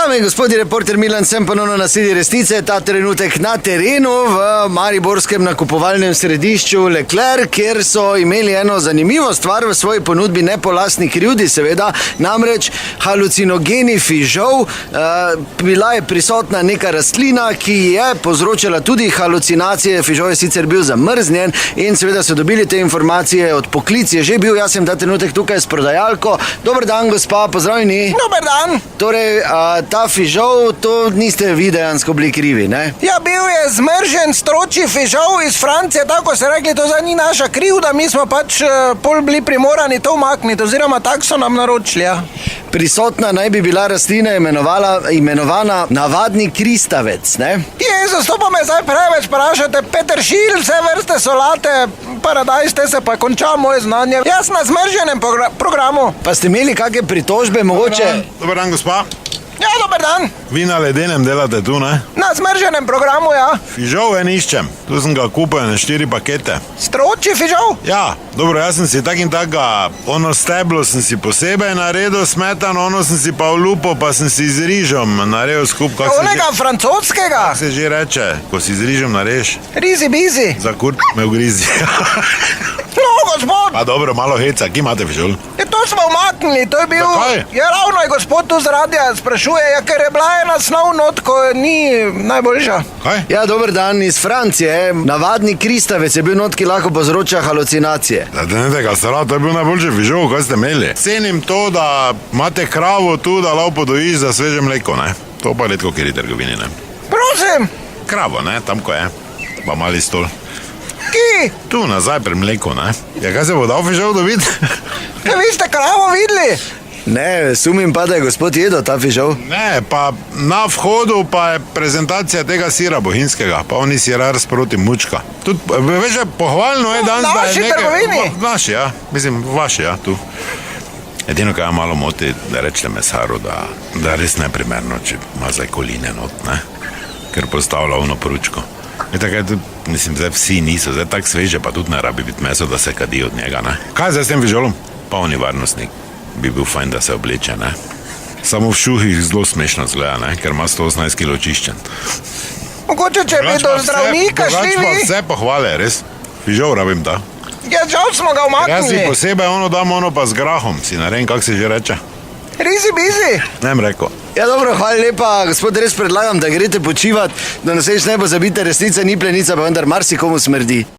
Dame in gospodje, reporter Milan sem ponovno na sledi resnice, ta trenutek na terenu v mariborskem nakupovalnem središču Leclerc, kjer so imeli eno zanimivo stvar v svoji ponudbi, ne po lastni krivdi seveda, namreč halucinogeni fižol. Bila je prisotna neka rastlina, ki je povzročala tudi halucinacije, fižol je sicer bil zamrznjen in seveda so dobili te informacije od poklic, je že bil, jaz sem ta trenutek tukaj s prodajalko. Dober dan, gospa, pozdravljeni. Dober dan. Torej, ta fižol, to niste vi dejansko bili krivi, ne? Ja, bil je zmržen stročji fižol iz Francije, tako se rekli, to zdaj ni naša krivda, mi smo pač pol bili primorani to umakniti, oziroma tako so nam naročili, ja. Prisotna naj bi bila rastlina imenovana navadni kristavec, ne? Jezus, to pa me zdaj preveč vprašate, peteršilj, vse vrste solate, paradajz, te se pa konča moje znanje. Jaz na zmrženem programu. Pa ste imeli kakšne pritožbe, mogoče? Dober dan, gospa. Ja, dober dan. Vi na ledenem delate tu, ne? Na zmrženem programu, ja. Fižol iščem. Tu sem ga kupil na 4 pakete. Stročji fižol? Ja, dobro, jaz sem si tak in tak ono steblo sem si posebej naredil smetano, ono sem si pa vlupil, pa sem si z rižom naredil skupaj. Onega francoskega? Kako se že reče, ko si z rižom narediš? Rizi bizi. Za kurt me ugrizi. No, gospod. Pa dobro, malo heca, ki imate fižol? To smo umaknili, to je bil... Zakaj? Ja, ravno je gospod tu z radia sprašuje, ker je bila ena snov not, ko ni najboljša. Kaj? Ja, dober dan, iz Francije. Navadni kristavec je bil not, ki lahko povzroča halucinacije. Da ne tega stara, to je bil najboljši fižol, kaj ste imeli. Cenim to, da imate kravo tu, da lahko podojiš za sveže mleko, ne? To pa redko kjeri trgovini, ne? Prosim. Kravo, ne, tam ko je. Pa mali stol. Ki? Tu nazaj pri mleku, ne? Ja, kaj se bo dal fižol dobiti? Ja, vi ste kravo videli? Ne, sumim pa, da je gospod jedel ta fižol. Ne, pa na vhodu pa je prezentacija tega sira bohinjskega, pa oni sirar sproti mučka. Tudi, veš, pohvalno je danes, da je Naši trgovini? Naši, ja, mislim, vaši, ja, tu. Edino, kaj malo moti, da rečete mesaru, da res neprimerno, če ima zdaj koline not, ne? Ker postavlja ono poručko. Je tako, mislim, zdaj vsi niso, zdaj tako sveže, pa tudi ne rabi biti meso, da se kadi od njega, ne? Kaj zdaj s tem fižolom? Pa on je varnostnik. Bi bil fajn, da se obleče, ne? Samo v šuhih zelo smešno zgleda, ne? Ker ima 118 kilo čiščen. Mogoče, če bi do zdravnika šli vi? Vse pohvale, res. Fižol rabim, da. Ja, žal smo ga Jaz si umaknili. posebej ono dam, ono pa z grahom, si ne vem, kako se že reče. Rizi bizi. Ne bi rekel. Ja, dobro, hvala lepa, gospod, res predlagam, da greste počivati, da naslednjič ne bo zabite, resnica ni plenica, pa vendar marsikomu smrdi.